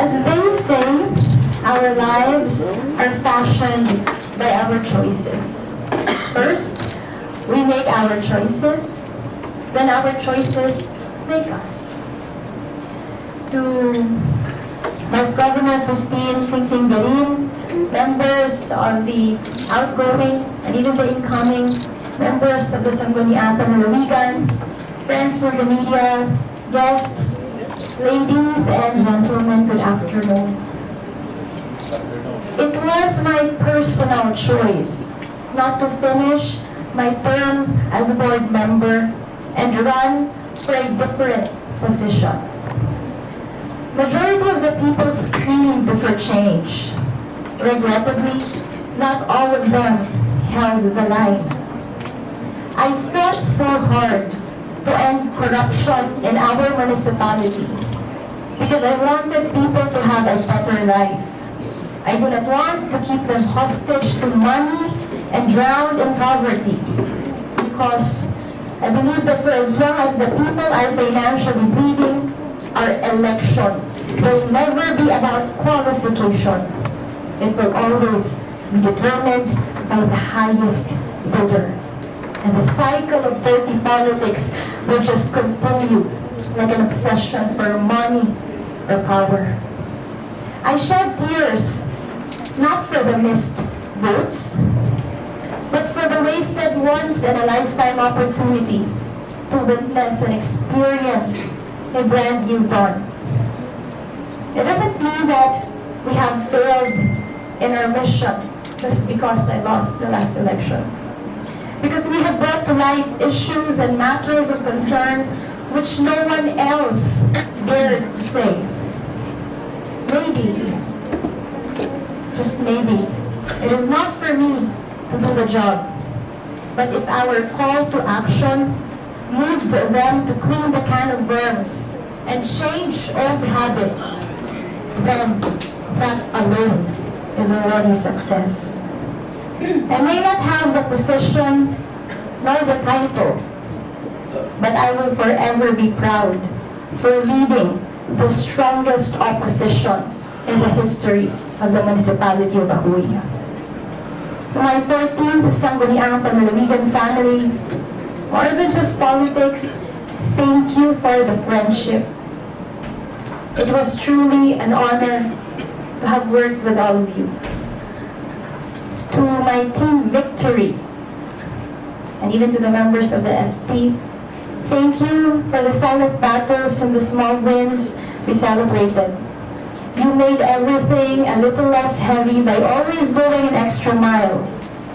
As they say, our lives are fashioned by our choices. First, we make our choices, then our choices make us. To Vice Governor Christine Quintin Garin, members of the outgoing and even the incoming members of the Sangguniang Panlalawigan, friends from the media, guests, ladies and gentlemen, good afternoon. It was my personal choice not to finish my term as a board member and run for a different position. Majority of the people screamed for change. Regrettably, not all of them held the line. I fought so hard to end corruption in our municipality because I wanted people to have a better life. I do not want to keep them hostage to money and drowned in poverty, because I believe that for as long as the people are financially bleeding, our election will never be about qualification. It will always be determined by the highest bidder. And the cycle of dirty politics will just continue like an obsession for money or power. I shed tears, not for the missed votes, but for the wasted once-in-a-lifetime opportunity to witness and experience a brand new dawn. It doesn't mean that we have failed in our mission just because I lost the last election. Because we have brought to light issues and matters of concern which no one else dared to say. Maybe, just maybe, it is not for me to do the job. But if our call to action moved them to clean the can of worms and change old habits, then that alone is already success. I may not have the position nor the title, but I will forever be proud for leading the strongest opposition in the history of the municipality of Bahuy. To my 14th Sangguniang Panlalawigan family, more than just politics, thank you for the friendship. It was truly an honor to have worked with all of you. To my team Victory, and even to the members of the SP, thank you for the silent battles and the small wins we celebrated. You made everything a little less heavy by always going an extra mile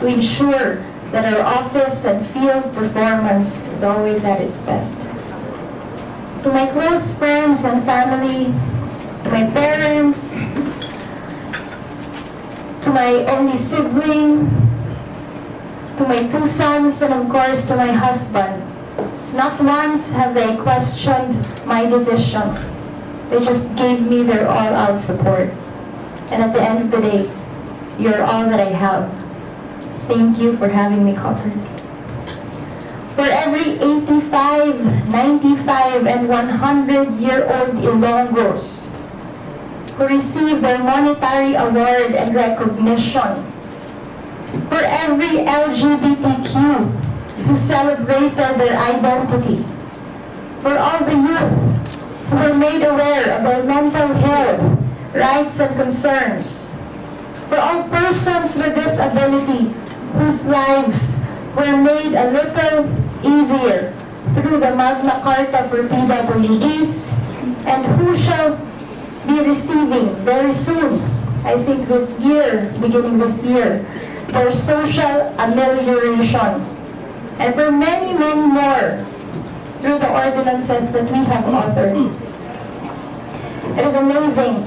to ensure that our office and field performance is always at its best. To my close friends and family, to my parents, to my only sibling, to my 2 sons, and of course to my husband, not once have they questioned my decision. They just gave me their all-out support. And at the end of the day, you're all that I have. Thank you for having me covered. For every 85, 95, and 100-year-old Ilonggos who received their monetary award and recognition, for every LGBTQ who celebrated their identity, for all the youth who were made aware of their mental health, rights, and concerns, for all persons with disability whose lives were made a little easier through the Magna Carta for PWDs, and who shall be receiving very soon, I think this year, beginning this year, their social amelioration, and for many, many more through the ordinances that we have authored. It is amazing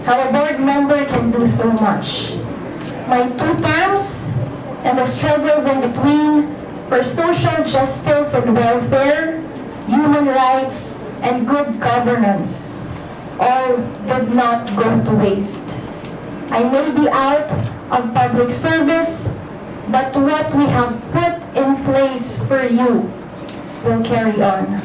how a board member can do so much. My 2 terms and the struggles in between for social justice and welfare, human rights, and good governance all did not go to waste. I may be out of public service, but what we have put in place for you will carry on.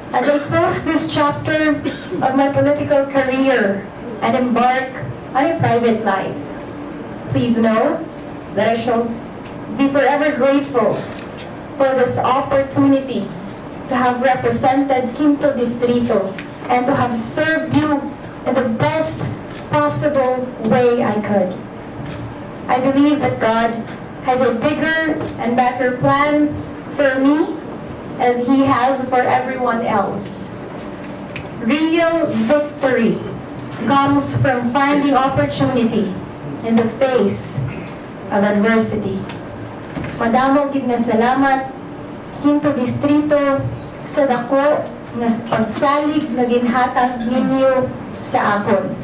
As I close this chapter of my political career and embark on a private life, please know that I shall be forever grateful for this opportunity to have represented Quinto Distrito and to have served you in the best possible way I could. I believe that God has a bigger and better plan for me as He has for everyone else. Real victory comes from finding opportunity in the face of adversity. Madamong gid nga salamat, Quinto Distrito, sa dako nga pagsalig na ginhatag ninyo sa akon.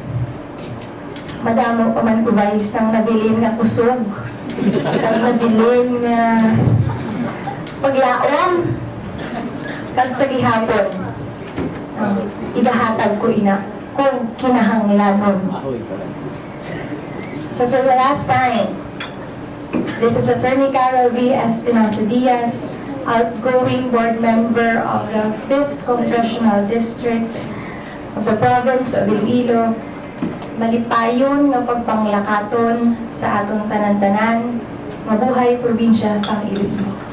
Madamo pa man kubay isang nabilin nga kusog, kag nabilin nga paglaom, kag sa gihapon. Igahatag ko ina kung kinahanglanon. So for the last time, this is Attorney Carol B. Espinosa Diaz, outgoing board member of the 5th Congressional District of the Province of Iloilo. Malipayon nga pagpanglakaton sa atong tanan-tanan, mabuhay probinsya sa Iloilo.